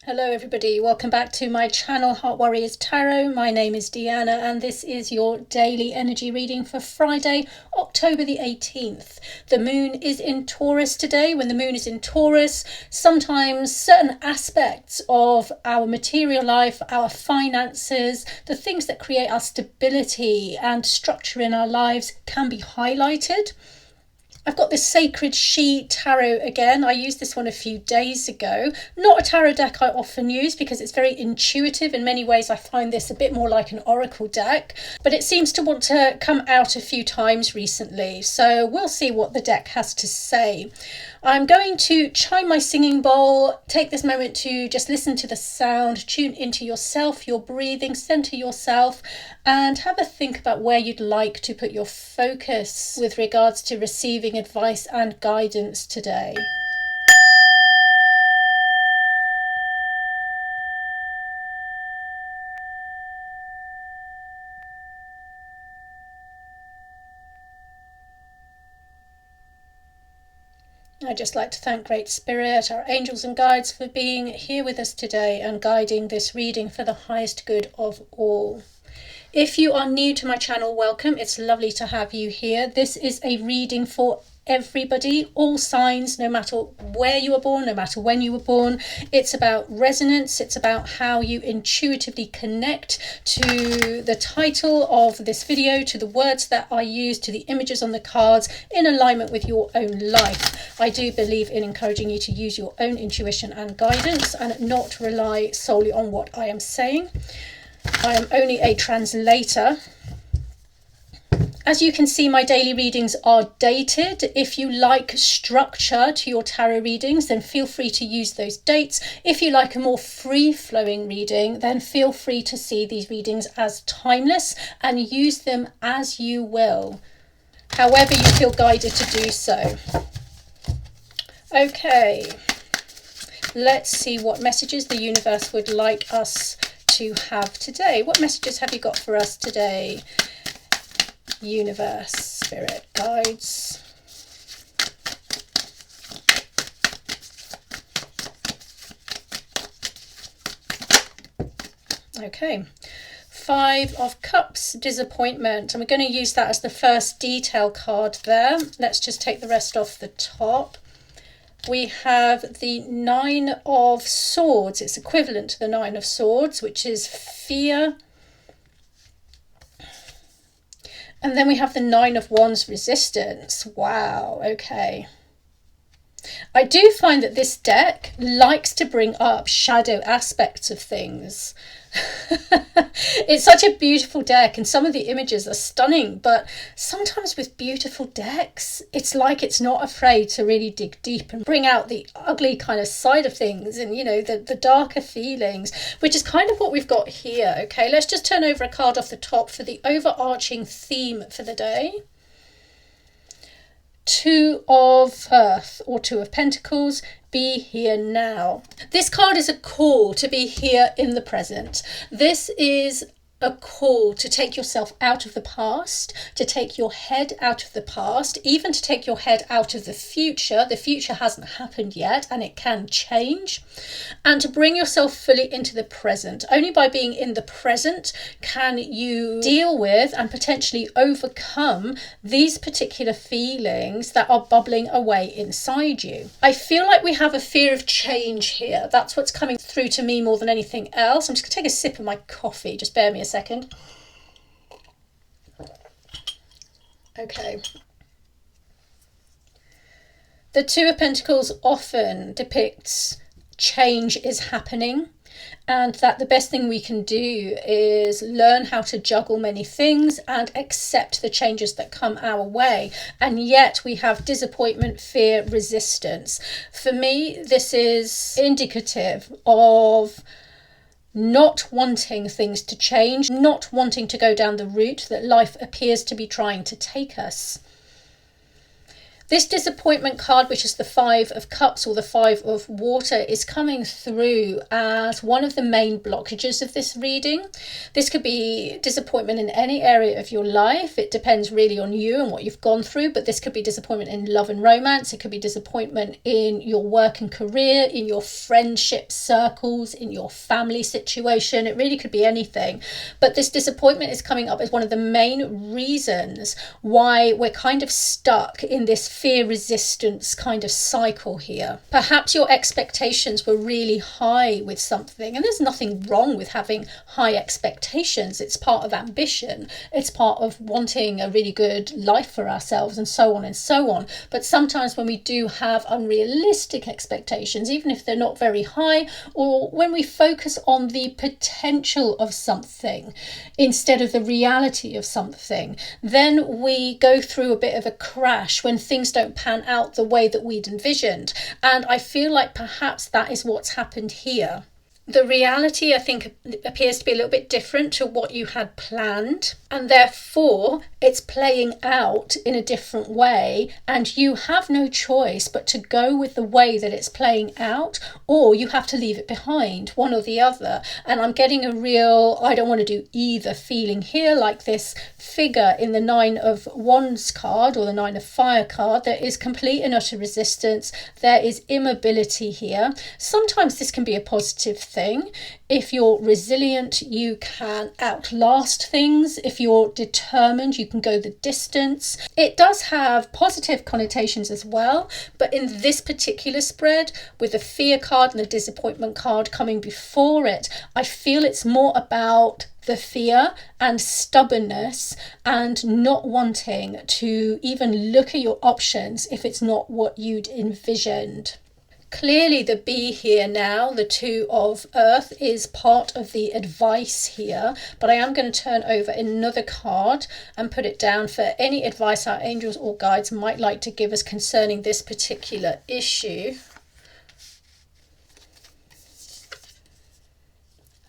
Hello everybody, welcome back to my channel Heart Warriors Tarot. My name is Deanna and this is your daily energy reading for Friday, October the 18th. The moon is in Taurus today. When the moon is in Taurus, sometimes certain aspects of our material life, our finances, the things that create our stability and structure in our lives can be highlighted. I've got this Sacred She tarot again. I used this one a few days ago. Not a tarot deck I often use because it's very intuitive. In many ways I find this a bit more like an oracle deck, but it seems to want to come out a few times recently. So we'll see what the deck has to say. I'm going to chime my singing bowl, take this moment to just listen to the sound, tune into yourself, your breathing, center yourself, and have a think about where you'd like to put your focus with regards to receiving advice and guidance today. I'd just like to thank Great Spirit, our angels and guides, for being here with us today and guiding this reading for the highest good of all. If you are new to my channel, welcome. It's lovely to have you here. This is a reading for everybody, all signs, no matter where you were born, no matter when you were born. It's about resonance. It's about how you intuitively connect to the title of this video, to the words that I use, to the images on the cards, in alignment with your own life. I do believe in encouraging you to use your own intuition and guidance and not rely solely on what I am saying. I am only a translator. As you can see, my daily readings are dated. If you like structure to your tarot readings, then feel free to use those dates. If you like a more free-flowing reading, then feel free to see these readings as timeless and use them as you will, however you feel guided to do so. Okay, let's see what messages the universe would like us to have today. What messages have you got for us today? Universe, spirit guides. Okay, 5 of Cups, disappointment, and we're going to use that as the first detail card there. Let's just take the rest off the top. We have the 9 of Swords. It's equivalent to the 9 of Swords, which is fear. And then we have the 9 of Wands, resistance. Wow, okay. I do find that this deck likes to bring up shadow aspects of things. It's such a beautiful deck and some of the images are stunning, but sometimes with beautiful decks, it's like it's not afraid to really dig deep and bring out the ugly kind of side of things and, you know, the darker feelings, which is kind of what we've got here. Okay, let's just turn over a card off the top for the overarching theme for the day. 2 of Earth, or 2 of Pentacles, be here now. This card is a call to be here in the present. This is a call to take yourself out of the past, to take your head out of the past, even to take your head out of the future. The future hasn't happened yet and it can change. And to bring yourself fully into the present. Only by being in the present can you deal with and potentially overcome these particular feelings that are bubbling away inside you. I feel like we have a fear of change here. That's what's coming through to me more than anything else. I'm just going to take a sip of my coffee. Just bear me a second. Okay. The 2 of Pentacles often depicts change is happening and that the best thing we can do is learn how to juggle many things and accept the changes that come our way. And yet we have disappointment, fear, resistance. For me, this is indicative of not wanting things to change, not wanting to go down the route that life appears to be trying to take us. This disappointment card, which is the Five of Cups or the Five of Water, is coming through as one of the main blockages of this reading. This could be disappointment in any area of your life. It depends really on you and what you've gone through, but this could be disappointment in love and romance. It could be disappointment in your work and career, in your friendship circles, in your family situation. It really could be anything. But this disappointment is coming up as one of the main reasons why we're kind of stuck in this fear resistance kind of cycle here. Perhaps your expectations were really high with something, and there's nothing wrong with having high expectations. It's part of ambition. It's part of wanting a really good life for ourselves, and so on and so on. But sometimes when we do have unrealistic expectations, even if they're not very high, or when we focus on the potential of something instead of the reality of something, then we go through a bit of a crash when things don't pan out the way that we'd envisioned. And I feel like perhaps that is what's happened here. The reality, I think, appears to be a little bit different to what you had planned, and therefore it's playing out in a different way, and you have no choice but to go with the way that it's playing out, or you have to leave it behind, one or the other. And I'm getting a real I don't want to do either feeling here, like this figure in the Nine of Wands card or the Nine of Fire card. There is complete and utter resistance. There is immobility here. Sometimes this can be a positive thing. If you're resilient, you can outlast things. If you're determined, you can go the distance. It does have positive connotations as well, but in this particular spread, with the fear card and the disappointment card coming before it, I feel it's more about the fear and stubbornness and not wanting to even look at your options if it's not what you'd envisioned. Clearly the B here now, the Two of Earth, is part of the advice here, but I am going to turn over another card and put it down for any advice our angels or guides might like to give us concerning this particular issue.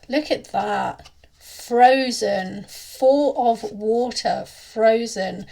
Look at that. Frozen. Four of Water, frozen.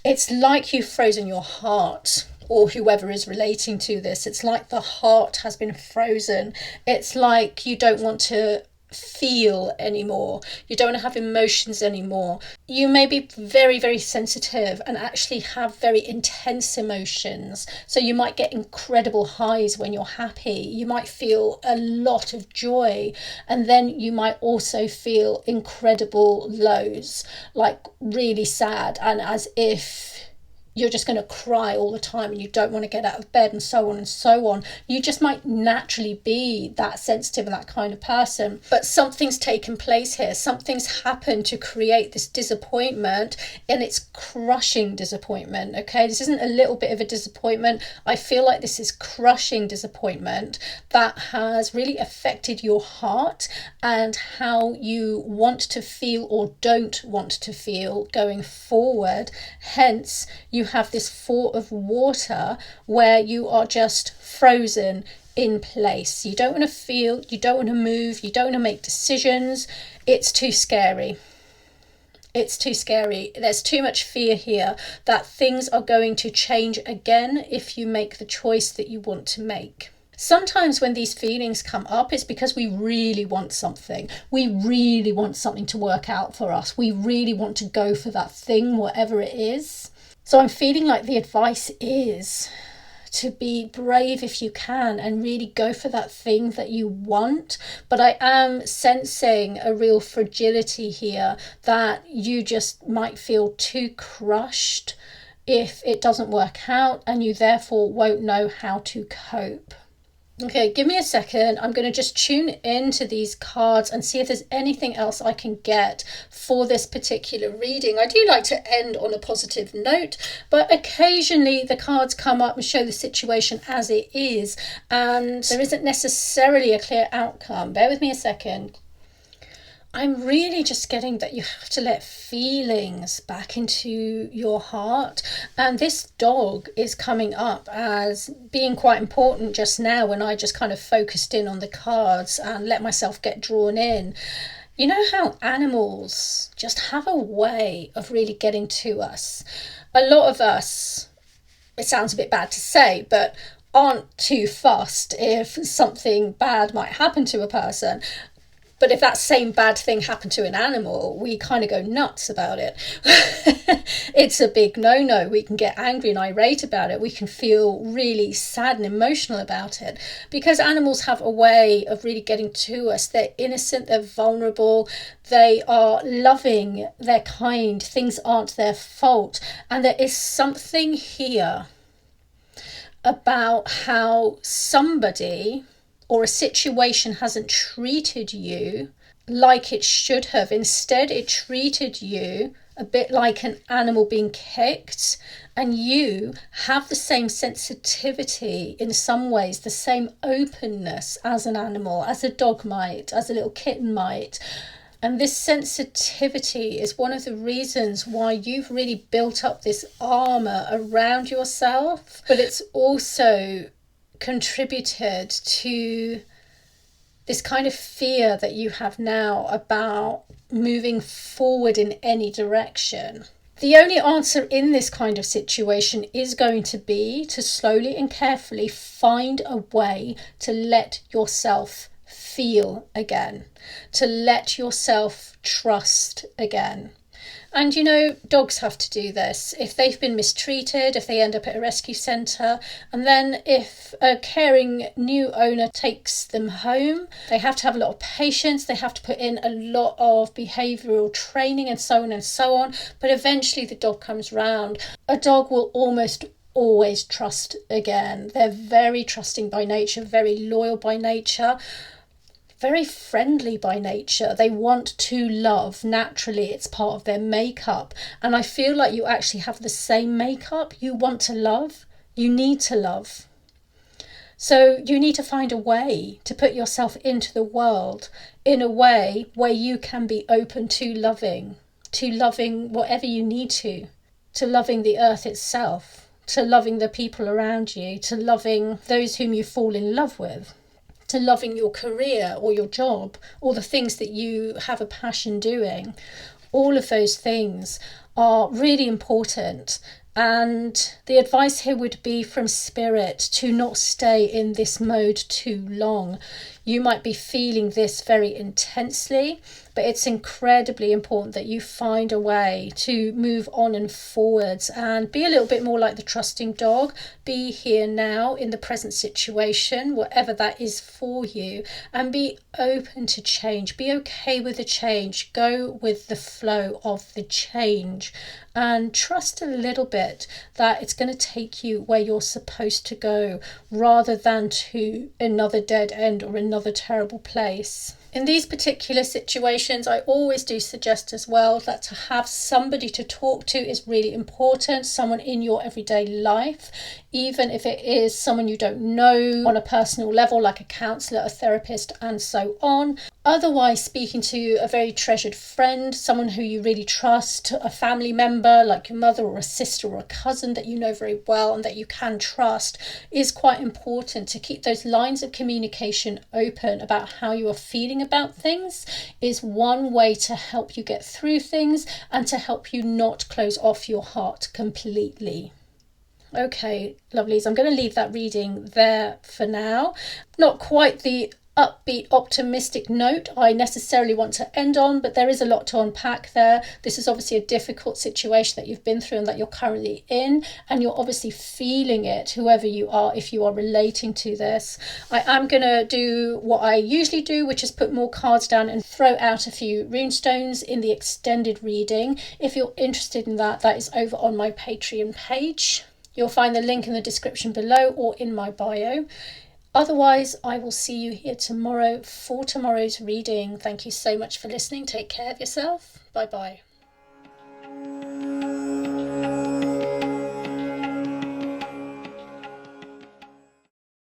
It's like you've frozen your heart, or whoever is relating to this. It's like the heart has been frozen. It's like you don't want to feel anymore. You don't want to have emotions anymore. You may be very, very sensitive and actually have very intense emotions. So you might get incredible highs when you're happy. You might feel a lot of joy, and then you might also feel incredible lows, like really sad, and as if you're just going to cry all the time and you don't want to get out of bed, and so on and so on. You just might naturally be that sensitive and that kind of person. But something's taken place here. Something's happened to create this disappointment, and it's crushing disappointment, okay? This isn't a little bit of a disappointment. I feel like this is crushing disappointment that has really affected your heart and how you want to feel or don't want to feel going forward. Hence, you have this Four of Water where you are just frozen in place. You don't want to feel, you don't want to move, you don't want to make decisions. It's too scary. It's too scary. There's too much fear here that things are going to change again if you make the choice that you want to make. Sometimes when these feelings come up, it's because we really want something. We really want something to work out for us. We really want to go for that thing, whatever it is. So I'm feeling like the advice is to be brave if you can and really go for that thing that you want. But I am sensing a real fragility here, that you just might feel too crushed if it doesn't work out, and you therefore won't know how to cope. Okay, give me a second. I'm going to just tune into these cards and see if there's anything else I can get for this particular reading. I do like to end on a positive note, but occasionally the cards come up and show the situation as it is, and there isn't necessarily a clear outcome. Bear with me a second. I'm really just getting that you have to let feelings back into your heart. And this dog is coming up as being quite important just now when I just kind of focused in on the cards and let myself get drawn in. You know how animals just have a way of really getting to us? A lot of us it sounds a bit bad to say, but aren't too fussed if something bad might happen to a person. But if that same bad thing happened to an animal, we kind of go nuts about it. It's a big no-no. We can get angry and irate about it. We can feel really sad and emotional about it, because animals have a way of really getting to us. They're innocent, they're vulnerable, they are loving, they're kind, things aren't their fault. And there is something here about how somebody or a situation hasn't treated you like it should have. Instead, it treated you a bit like an animal being kicked, and you have the same sensitivity, in some ways, the same openness as an animal, as a dog might, as a little kitten might. And this sensitivity is one of the reasons why you've really built up this armour around yourself, but it's also contributed to this kind of fear that you have now about moving forward in any direction. The only answer in this kind of situation is going to be to slowly and carefully find a way to let yourself feel again, to let yourself trust again. And you know, dogs have to do this. If they've been mistreated, if they end up at a rescue centre, and then if a caring new owner takes them home, they have to have a lot of patience, they have to put in a lot of behavioural training and so on and so on. But eventually the dog comes round. A dog will almost always trust again. They're very trusting by nature, very loyal by nature, very friendly by nature. They want to love naturally. It's part of their makeup. And I feel like you actually have the same makeup. You want to love. You need to love. So you need to find a way to put yourself into the world in a way where you can be open to loving whatever you need to loving the earth itself, to loving the people around you, to loving those whom you fall in love with, to loving your career or your job or the things that you have a passion doing. All of those things are really important. And the advice here would be from Spirit to not stay in this mode too long. You might be feeling this very intensely, but it's incredibly important that you find a way to move on and forwards and be a little bit more like the trusting dog. Be here now in the present situation, whatever that is for you, and be open to change. Be okay with the change. Go with the flow of the change and trust a little bit that it's going to take you where you're supposed to go rather than to another dead end or another terrible place. In these particular situations, I always do suggest as well that to have somebody to talk to is really important, someone in your everyday life, even if it is someone you don't know on a personal level, like a counsellor, a therapist, and so on. Otherwise, speaking to a very treasured friend, someone who you really trust, a family member like your mother or a sister or a cousin that you know very well and that you can trust, is quite important. To keep those lines of communication open about how you are feeling about things is one way to help you get through things and to help you not close off your heart completely. Okay, lovelies, I'm going to leave that reading there for now. Not quite the upbeat, optimistic note I necessarily want to end on, but there is a lot to unpack there. This is obviously a difficult situation that you've been through and that you're currently in, and you're obviously feeling it, whoever you are, if you are relating to this. I am going to do what I usually do, which is put more cards down and throw out a few runestones in the extended reading. If you're interested in that, that is over on my Patreon page. You'll find the link in the description below or in my bio. Otherwise, I will see you here tomorrow for tomorrow's reading. Thank you so much for listening. Take care of yourself. Bye-bye.